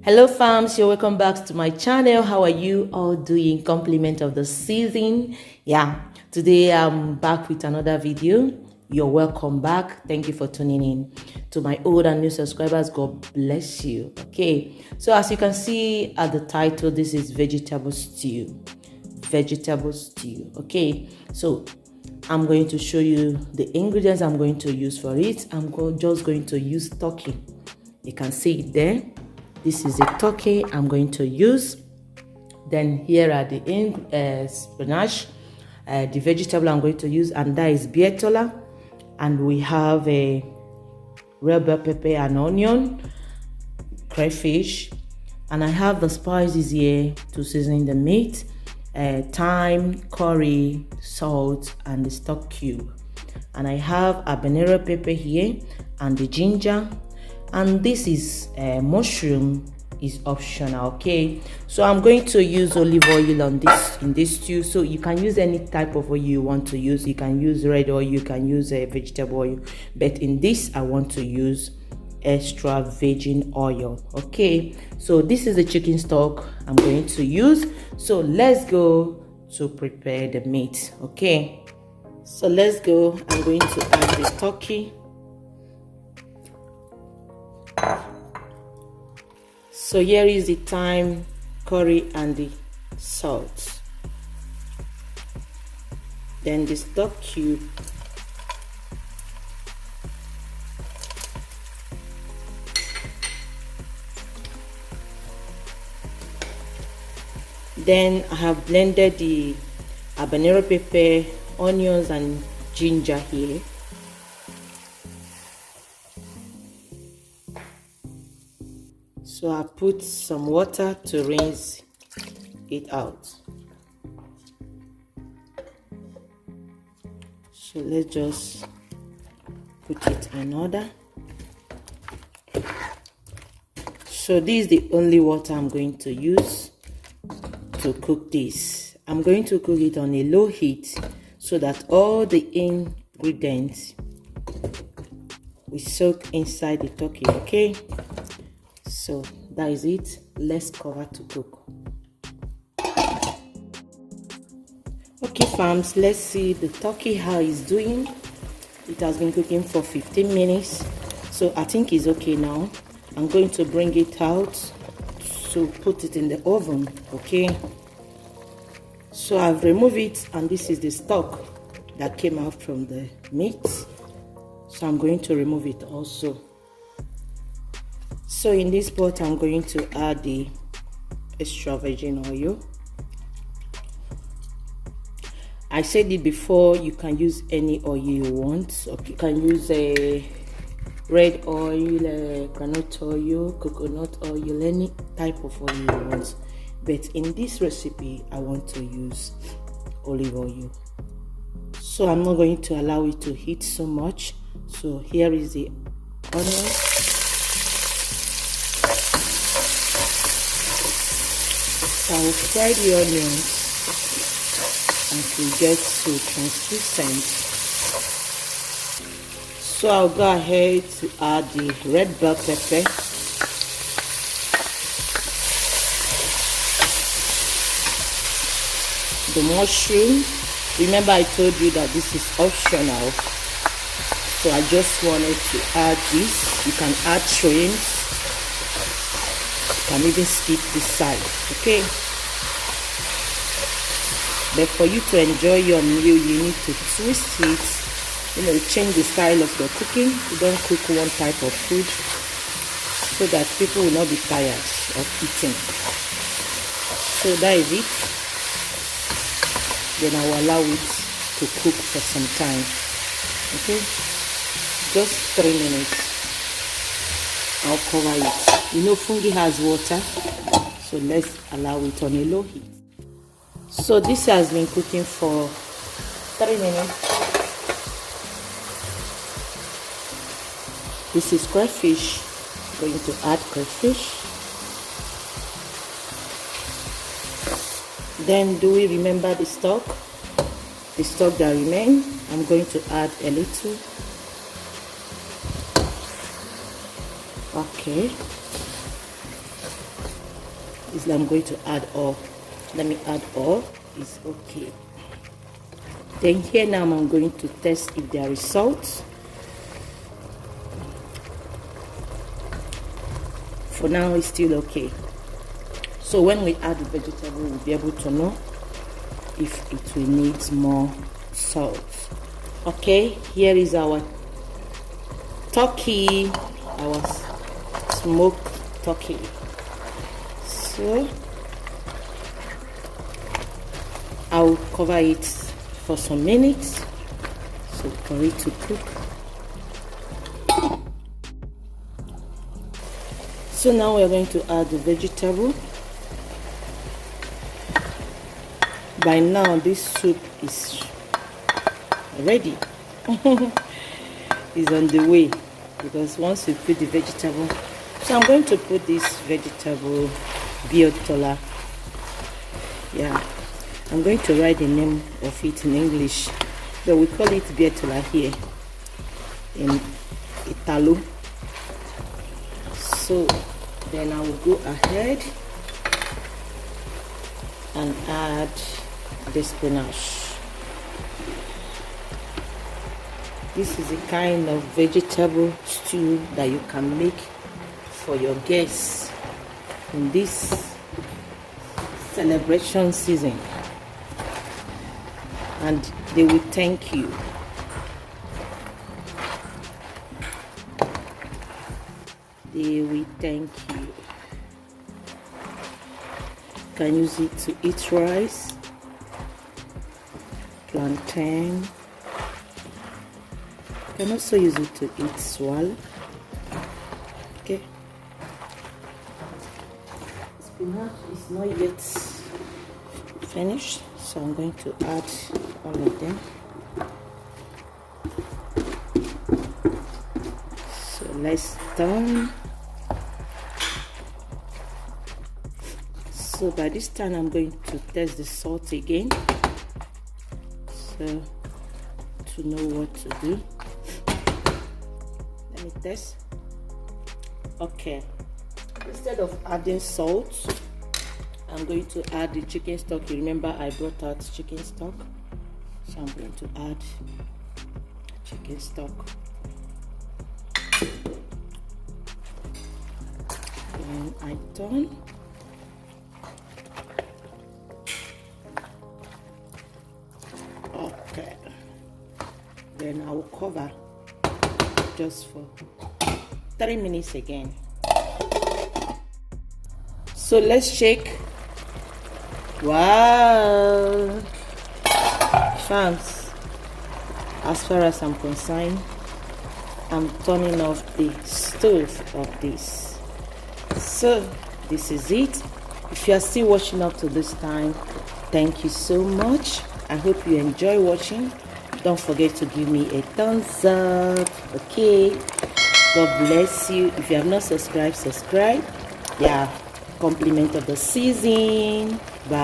Hello fams, you're welcome back to my channel. How are you all doing? Compliment of the season. Yeah, today I'm back with another video. You're welcome back. Thank you for tuning in. To my old and new subscribers, God bless you. Okay, so as you can see at the title, this is vegetable stew. Vegetable stew. Okay, so I'm going to show you the ingredients I'm going to use for it. Just going to use turkey. You can see it there. This is the turkey I'm going to use. Then here are the spinach, the vegetable I'm going to use, and that is bietola. And we have a red bell pepper and onion, crayfish, and I have the spices here to season the meat, thyme, curry, salt, and the stock cube. And I have habanero pepper here and the ginger. And this is mushroom is optional. Okay, so I'm going to use olive oil on this in this stew. So you can use any type of oil you want to use. You can use red oil, you can use a vegetable oil, but in this I want to use extra virgin oil. Okay, so this is the chicken stock I'm going to use. So let's go to prepare the meat. Okay, so let's go. I'm going to add the turkey. So here is the thyme, curry, and the salt. Then the stock cube. Then I have blended the habanero pepper, onions, and ginger here. So I put some water to rinse it out. So let's just put it in order. So this is the only water I'm going to use to cook this. I'm going to cook it on a low heat so that all the ingredients will soak inside the turkey. Okay, so that is it. Let's cover to cook. Okay fams, let's see the turkey how it's doing. It has been cooking for 15 minutes, so I think it's okay now. I'm going to bring it out to put it in the oven. Okay, so I've removed it, and this is the stock that came out from the meat, so I'm going to remove it also. So in this pot I'm going to add the extra virgin oil. I said it before, you can use any oil you want. Okay, you can use a red oil, granite oil, coconut oil, any type of oil you want. But in this recipe I want to use olive oil. So I'm not going to allow it to heat so much. So here is the onion. So I will fry the onions until it gets to translucent. So I'll go ahead to add the red bell pepper, the mushroom. Remember I told you that this is optional, so I just wanted to add this. You can add shrimp. You can even skip this side. Okay, but for you to enjoy your meal, you need to twist it, change the style of your cooking. You don't cook one type of food so that people will not be tired of eating. So that is it. Then I will allow it to cook for some time. Okay, just 3 minutes. I'll cover it. Fungi has water, so let's allow it on a low heat. So this has been cooking for 3 minutes. This is crayfish. I'm going to add crayfish. Then do we remember the stock? The stock that remains, I'm going to add a little. Okay. is that I'm going to add all. Let me add all. It's okay. Then here now I'm going to test if there is salt. For now it's still okay. So when we add the vegetable, we'll be able to know if it will need more salt. Okay, here is our turkey, our smoked turkey. So I'll cover it for some minutes so for it to cook. So now we're going to add the vegetable. By now this soup is ready. It's on the way, because once we put the vegetable, so I'm going to put this vegetable biotola. Yeah, I'm going to write the name of it in English, but we call it biotola here in Italo. So then I will go ahead and add the spinach. This is a kind of vegetable stew that you can make for your guests in this celebration season, and they will thank you. They will thank you. You can use it to eat rice, plantain. You can also use it to eat swallow. Okay. Spinach is not yet finished, so I'm going to add all of them. So let's turn. So by this time I'm going to test the salt again, so to know what to do. Let me test. Okay, instead of adding salt, I'm going to add the chicken stock. You remember I brought out chicken stock, so I'm going to add chicken stock. And I turn. Okay, then I will cover just for 3 minutes again. So let's shake. Wow, fans, as far as I'm concerned, I'm turning off the stove of this. So this is it. If you are still watching up to this time, thank you so much. I hope you enjoy watching. Don't forget to give me a thumbs up. Okay, God bless you. If you have not subscribed, subscribe. Yeah, compliment of the season. Bye.